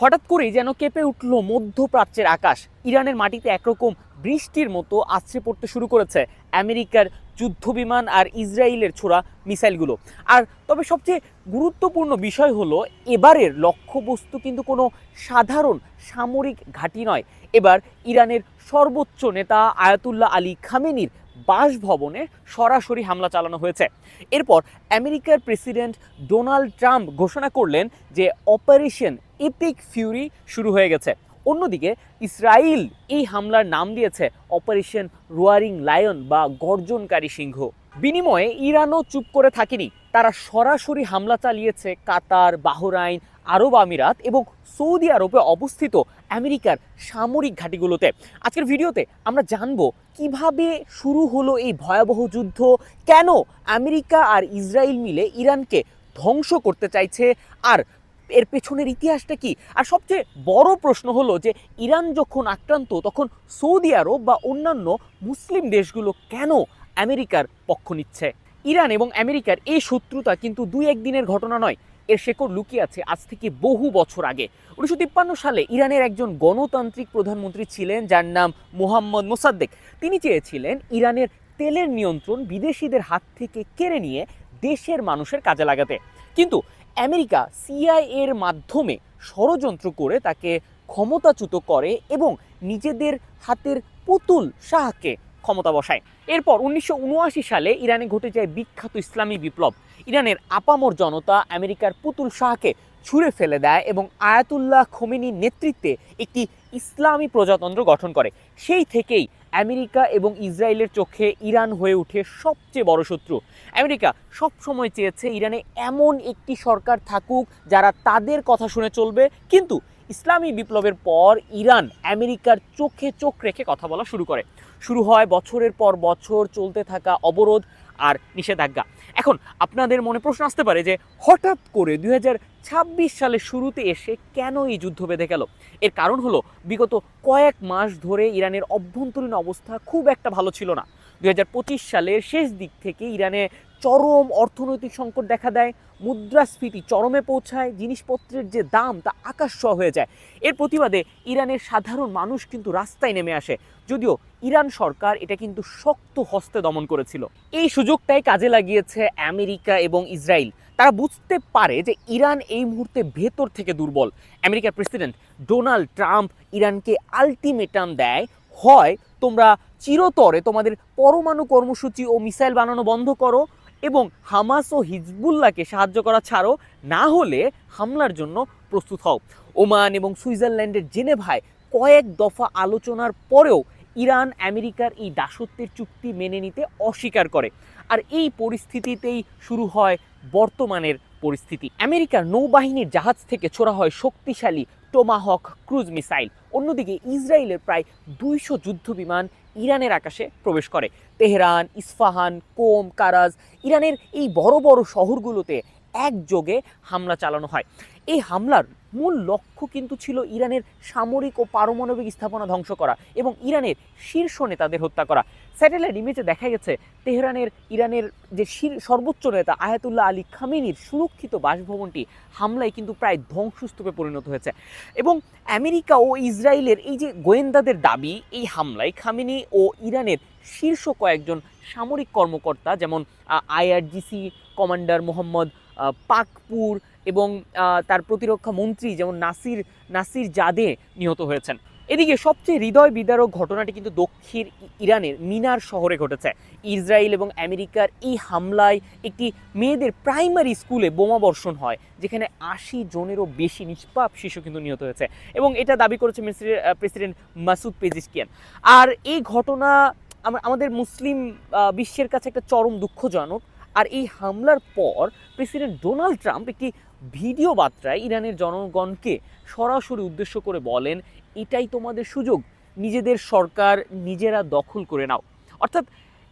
হঠাৎ করেই যেন কেঁপে উঠল মধ্যপ্রাচ্যের আকাশ। ইরানের মাটিতে একরকম বৃষ্টির মতো আছড়ে পড়তে শুরু করেছে আমেরিকার যুদ্ধবিমান আর ইসরায়েলের ছোড়া মিসাইলগুলো। আর তবে সবচেয়ে গুরুত্বপূর্ণ বিষয় হলো, এবারের লক্ষ্যবস্তু কিন্তু কোনো সাধারণ সামরিক ঘাঁটি নয়। এবার ইরানের সর্বোচ্চ নেতা আয়াতুল্লাহ আলী খামেনির বাসভবনে সরাসরি হামলা চালানো হয়েছে। এরপর আমেরিকার প্রেসিডেন্ট ডোনাল্ড ট্রাম্প ঘোষণা করলেন যে অপারেশন এপিক ফিউরি শুরু হয়ে গেছে। অন্যদিকে ইসরায়েল এই হামলার নাম দিয়েছে অপারেশন রোয়ারিং লায়ন বা গর্জনকারী সিংহ। বিনিময়ে ইরানও চুপ করে থাকেনি, তারা সরাসরি হামলা চালিয়েছে কাতার, বাহরাইন, আরব আমিরাত এবং সৌদি আরবে অবস্থিত আমেরিকার সামরিক ঘাঁটিগুলোতে। আজকের ভিডিওতে আমরা জানবো কিভাবে শুরু হলো এই ভয়াবহ যুদ্ধ, কেন আমেরিকা আর ইসরায়েল মিলে ইরানকে ধ্বংস করতে চাইছে, আর এর পেছনের ইতিহাসটা কি। আর সবচেয়ে বড় প্রশ্ন হলো যে ইরান যখন আক্রান্ত তখন সৌদি আরব বা অন্যান্য মুসলিম দেশগুলো কেন আমেরিকার পক্ষ নিচ্ছে। ইরান এবং আমেরিকার এই শত্রুতা কিন্তু দুই একদিনের ঘটনা নয়, এর শেকড় লুকিয়ে আছে আজ থেকে বহু বছর আগে। 1953 সালে ইরানের একজন গণতান্ত্রিক প্রধানমন্ত্রী ছিলেন যার নাম মোহাম্মদ মোসাদ্দেক। তিনি চেয়েছিলেন ইরানের তেলের নিয়ন্ত্রণ বিদেশিদের হাত থেকে কেড়ে নিয়ে দেশের মানুষের কাজে লাগাতে, কিন্তু আমেরিকা সিআইএ এর মাধ্যমে ষড়যন্ত্র করে তাকে ক্ষমতাচ্যুত করে এবং নিজেদের হাতের পুতুল শাহকে ক্ষমতা বসায়। এরপর 1979 সালে ইরানে ঘটে যায় বিখ্যাত ইসলামী বিপ্লব। ইরানের আপামর জনতা আমেরিকার পুতুল শাহকে ছুঁড়ে ফেলে দেয় এবং আয়াতুল্লাহ খোমেনির নেতৃত্বে একটি ইসলামী প্রজাতন্ত্র গঠন করে। সেই থেকেই আমেরিকা এবং ইসরায়েলের চোখে ইরান হয়ে ওঠে সবচেয়ে বড় শত্রু। আমেরিকা সবসময় চেয়েছে ইরানে এমন একটি সরকার থাকুক যারা তাদের কথা শুনে চলবে, কিন্তু ইসলামী বিপ্লবের পর ইরান আমেরিকার চোখে চোখ রেখে কথা বলা শুরু করে। শুরু হয় বছরের পর বছর চলতে থাকা অবরোধ আর নিষেধাজ্ঞা। এখন আপনাদের মনে প্রশ্ন আসতে পারে যে হঠাৎ করে 2026 সালের শুরুতে এসে কেন এই যুদ্ধ বেঁধে গেল। এর কারণ হলো, বিগত কয়েক মাস ধরে ইরানের অভ্যন্তরীণ অবস্থা খুব একটা ভালো ছিল না। 2025 সালের শেষ দিক থেকে ইরানে চরম অর্থনৈতিক সংকট দেখা দেয়, মুদ্রাস্ফীতি চরমে পৌঁছায়, জিনিসপত্রের যে দাম তা আকাশ ছোঁয়া হয়ে যায়। এর প্রতিবাদে ইরানের সাধারণ মানুষ কিন্তু রাস্তায় নেমে আসে, যদিও ইরান সরকার এটা কিন্তু শক্ত হস্তে দমন করেছিল। এই সুযোগটাই কাজে লাগিয়েছে আমেরিকা এবং ইসরায়েল। তারা বুঝতে পারে যে ইরান এই মুহূর্তে ভেতর থেকে দুর্বল। আমেরিকার প্রেসিডেন্ট ডোনাল্ড ট্রাম্প ইরানকে আলটিমেটাম দেয়, হয় তোমরা চিরতরে তোমাদের পরমাণু কর্মসূচি ও মিসাইল বানানো বন্ধ করো এবং হামাস ও হিজবুল্লাহকে সাহায্য করা ছাড়ো, না হলে হামলার জন্য প্রস্তুত হও। ওমান এবং সুইজারল্যান্ডের জেনেভায় কয়েক দফা আলোচনার পরেও ইরান আমেরিকার এই দাসত্বের চুক্তি মেনে নিতে অস্বীকার করে। আর এই পরিস্থিতিতেই শুরু হয় বর্তমানের পরিস্থিতি। আমেরিকার নৌবাহিনীর জাহাজ থেকে ছোড়া হয় শক্তিশালী টোমাহক ক্রুজ মিসাইল। অন্যদিকে ইসরায়েলের প্রায় 200 যুদ্ধবিমান ইরানের আকাশে প্রবেশ করে। তেহরান, ইস্পাহান, কোম, কারাজ, ইরানের এই বড় বড় শহরগুলোতে একযোগে হামলা চালানো হয়। এই হামলার মূল লক্ষ্য কিন্তু ছিল ইরানের সামরিক ও পারমাণবিক স্থাপনা ধ্বংস করা এবং ইরানের শীর্ষ নেতাদের হত্যা করা। স্যাটেলাইট ইমেজে দেখা গেছে ইরানের যে সর্বোচ্চ নেতা আয়াতুল্লাহ আলী খামেনির সুরক্ষিত বাসভবনটি হামলায় কিন্তু প্রায় ধ্বংসস্তূপে পরিণত হয়েছে। এবং আমেরিকা ও ইসরায়েলের এই যে গোয়েন্দাদের দাবি, এই হামলায় খামেনি ও ইরানের শীর্ষ কয়েকজন সামরিক কর্মকর্তা যেমন আইআরজিসি কমান্ডার মোহাম্মদ পাকপুর এবং তার প্রতিরক্ষা মন্ত্রী যেমন নাসির জাদে নিহত হয়েছেন। এদিকে সবচেয়ে হৃদয় বিদারক ঘটনাটি কিন্তু দক্ষিণ ইরানের মিনার শহরে ঘটেছে। ইসরায়েল এবং আমেরিকার এই হামলায় একটি মেয়েদের প্রাইমারি স্কুলে বোমাবর্ষণ হয়, যেখানে 80 জনেরও বেশি নিষ্পাপ শিশু কিন্তু নিহত হয়েছে এবং এটা দাবি করেছে প্রেসিডেন্ট মাসুদ পেজিশকিয়ান। আর এই ঘটনা আমাদের মুসলিম বিশ্বের কাছে একটা চরম দুঃখজনক। আর এই হামলার পর প্রেসিডেন্ট ডোনাল্ড ট্রাম্প একটি ভিডিও বার্তায় ইরানের জনগণকে সরাসরি উদ্দেশ্য করে বলেন, এটাই তোমাদের সুযোগ, নিজেদের সরকার নিজেরা দখল করে নাও। অর্থাৎ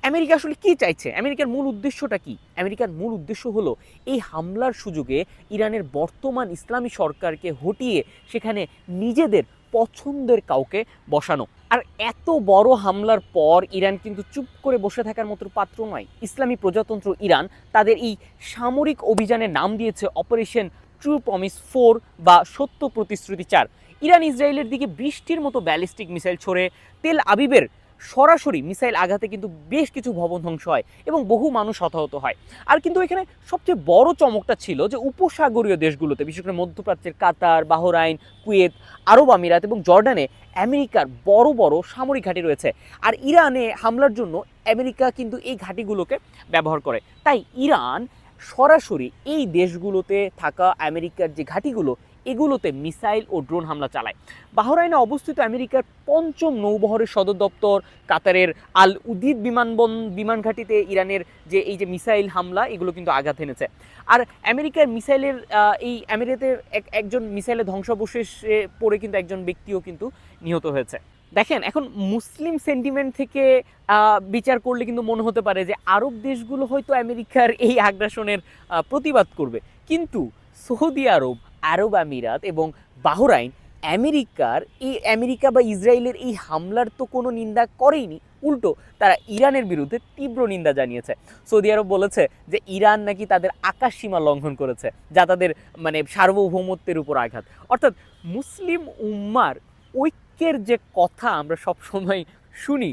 আমেরিকা আসলে কি চাইছে, আমেরিকার মূল উদ্দেশ্যটা কি? আমেরিকার মূল উদ্দেশ্য হলো এই হামলার সুযোগে ইরানের বর্তমান ইসলামী সরকারকে হটিয়ে সেখানে নিজেদের পছন্দের কাউকে বসানো। আর এত বড় হামলার পর ইরান কিন্তু চুপ করে বসে থাকার মতো পাত্র নয়। ইসলামী প্রজাতন্ত্র ইরান তাদের এই সামরিক অভিযানের নাম দিয়েছে অপারেশন ট্রু প্রমিস 4 বা সত্য প্রতিশ্রুতি 4। ইরান ইসরায়েলের দিকে বৃষ্টির মতো ব্যালিস্টিক মিসাইল ছড়ে তেল আবিবের সরাসরি মিসাইল আঘাতে কিন্তু বেশ কিছু ভবন ধ্বংস হয় এবং বহু মানুষ হতাহত হয়। আর কিন্তু এখানে সবচেয়ে বড় চমকটা ছিল যে উপসাগরীয় দেশগুলোতে, বিশেষ করে মধ্যপ্রাচ্যের কাতার, বাহরাইন, কুয়েত, আরব আমিরাত এবং জর্ডানে আমেরিকার বড় বড় সামরিক ঘাঁটি রয়েছে। আর ইরানে হামলার জন্য আমেরিকা কিন্তু এই ঘাঁটিগুলোকে ব্যবহার করে। তাই ইরান সরাসরি এই দেশগুলোতে থাকা আমেরিকার যে ঘাঁটিগুলো, এগুলোতে মিসাইল ও ড্রোন হামলা চালায়। বাহরাইনে অবস্থিত আমেরিকার ৫ম নৌবহরের সদর দপ্তর, কাতারের আল উদিদ বিমান ঘাঁটিতে ইরানের যে এই যে মিসাইল হামলা, এগুলো কিন্তু আঘাত এনেছে। আর আমেরিকার মিসাইলের এই আমিরাতের একজন মিসাইলের ধ্বংসাবশেষে পড়ে কিন্তু একজন ব্যক্তিও কিন্তু নিহত হয়েছে। দেখেন, এখন মুসলিম সেন্টিমেন্ট থেকে বিচার করলে কিন্তু মনে হতে পারে যে আরব দেশগুলো হয়তো আমেরিকার এই আগ্রাসনের প্রতিবাদ করবে, কিন্তু সৌদি আরব, আরব আমিরাত এবং বাহরাইন আমেরিকা বা ইসরায়েলের এই হামলার তো কোনো নিন্দা করেইনি, উল্টো তারা ইরানের বিরুদ্ধে তীব্র নিন্দা জানিয়েছে। সৌদি আরব বলেছে যে ইরান নাকি তাদের আকাশ সীমা লঙ্ঘন করেছে, যা তাদের মানে সার্বভৌমত্বের উপর আঘাত। অর্থাৎ মুসলিম উম্মার ঐক্যের যে কথা আমরা সব সময় শুনি,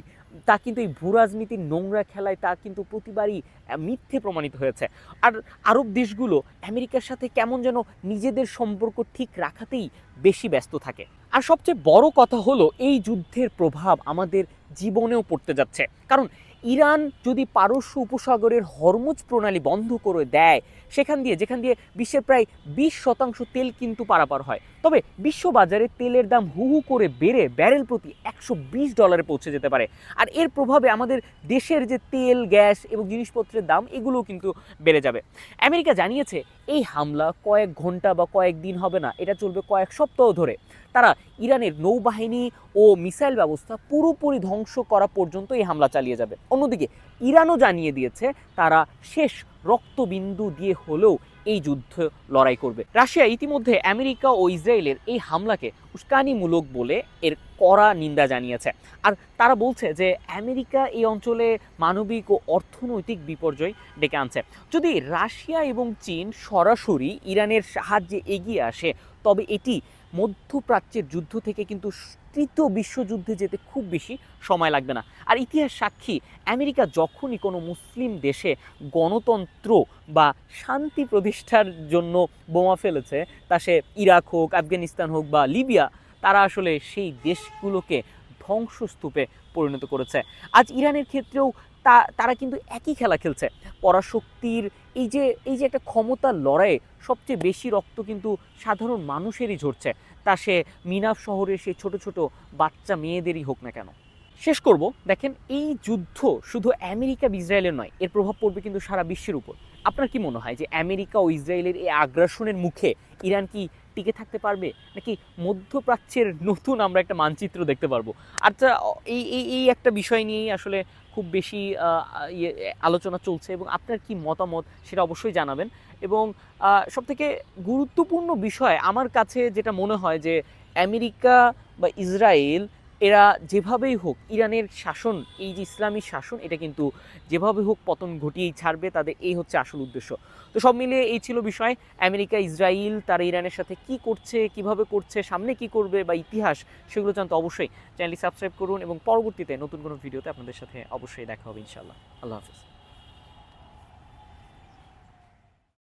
তা কিন্তু এই ভূরাজনীতির নোংরা খেলায় তা কিন্তু প্রতিবারই মিথ্যে প্রমাণিত হয়েছে। আর আরব দেশগুলো আমেরিকার সাথে কেমন যেন নিজেদের সম্পর্ক ঠিক রাখাতেই বেশি ব্যস্ত থাকে। আর সবচেয়ে বড় কথা হলো এই যুদ্ধের প্রভাব আমাদের জীবনেও পড়তে যাচ্ছে। কারণ ইরান যদি পারস্য উপসাগরের হরমুজ প্রণালী বন্ধ করে দেয়, যেখান দিয়ে বিশ্বের প্রায় 20% তেল কিন্তু পারাপার হয়, তবে বিশ্ববাজারে তেলের দাম হু হু করে বেড়ে ব্যারেল প্রতি $120 পৌঁছে যেতে পারে। আর এর প্রভাবে আমাদের দেশের যে তেল, গ্যাস এবং জিনিসপত্রের দাম, এগুলোও কিন্তু বেড়ে যাবে। আমেরিকা জানিয়েছে এই হামলা কয়েক ঘন্টা বা কয়েকদিন হবে না, এটা চলবে কয়েক সপ্তাহ ধরে। তারা ইরানের নৌবাহিনী ও মিসাইল ব্যবস্থা পুরোপুরি ধ্বংস করা পর্যন্ত এই হামলা চালিয়ে যাবে। অন্যদিকে ইরানও জানিয়ে দিয়েছে তারা শেষ রক্তবিন্দু দিয়ে হলেও এই যুদ্ধ লড়াই করবে। রাশিয়া ইতিমধ্যে আমেরিকা ও ইসরায়েলের এই হামলাকে উস্কানিমূলক বলে এর কড়া নিন্দা জানিয়েছে। আর তারা বলছে যে আমেরিকা এই অঞ্চলে মানবিক ও অর্থনৈতিক বিপর্যয় ডেকে আনছে। যদি রাশিয়া এবং চীন সরাসরি ইরানের সাহায্যে এগিয়ে আসে, তবে এটি মধ্যপ্রাচ্যের যুদ্ধ থেকে কিন্তু তৃতীয় বিশ্বযুদ্ধে যেতে খুব বেশি সময় লাগবে না। আর ইতিহাস সাক্ষী, আমেরিকা যখনই কোনো মুসলিম দেশে গণতন্ত্র বা শান্তি প্রতিষ্ঠার জন্য বোমা ফেলেছে, তা সে ইরাক হোক, আফগানিস্তান হোক বা লিবিয়া, তারা আসলে সেই দেশগুলোকে ধ্বংসস্তূপে পরিণত করেছে। আজ ইরানের ক্ষেত্রেও তারা কিন্তু একই খেলা খেলছে। পরাশক্তির এই যে একটা ক্ষমতার লড়াইয়ে সবচেয়ে বেশি রক্ত কিন্তু সাধারণ মানুষেরই ঝরছে, তা সে মিনাফ শহরের সেই ছোট ছোট বাচ্চা মেয়েদেরই হোক না কেন। শেষ করব, দেখেন এই যুদ্ধ শুধু আমেরিকা ইসরায়েলের নয়, এর প্রভাব পড়বে কিন্তু সারা বিশ্বের উপর। আপনার কি মনে হয় যে আমেরিকা ও ইসরায়েলের এই আগ্রাসনের মুখে ইরান কি টিকে থাকতে পারবে, নাকি মধ্যপ্রাচ্যের নতুন আমরা একটা মানচিত্র দেখতে পারবো? আচ্ছা, এই একটা বিষয় নিয়েই আসলে খুব বেশি আলোচনা চলছে, এবং আপনার কি মতামত সেটা অবশ্যই জানাবেন। এবং সবথেকে গুরুত্বপূর্ণ বিষয় আমার কাছে যেটা মনে হয় যে আমেরিকা বা ইসরায়েল এরা যেভাবেই হোক ইরানের শাসন, এই যে ইসলামী শাসন, এটা কিন্তু যেভাবে হোক পতন ঘটিয়েই ছাড়বে, তাদের এই হচ্ছে আসল উদ্দেশ্য। তো সব মিলিয়ে এই ছিল বিষয়। আমেরিকা, ইসরায়েল তারা ইরানের সাথে কি করছে, কিভাবে করছে, সামনে কি করবে বা ইতিহাস, সেগুলো জানতে অবশ্যই চ্যানেলটি সাবস্ক্রাইব করুন, এবং পরবর্তীতে নতুন কোনো ভিডিওতে আপনাদের সাথে অবশ্যই দেখা হবে ইনশাআল্লাহ। আল্লাহ হাফেজ।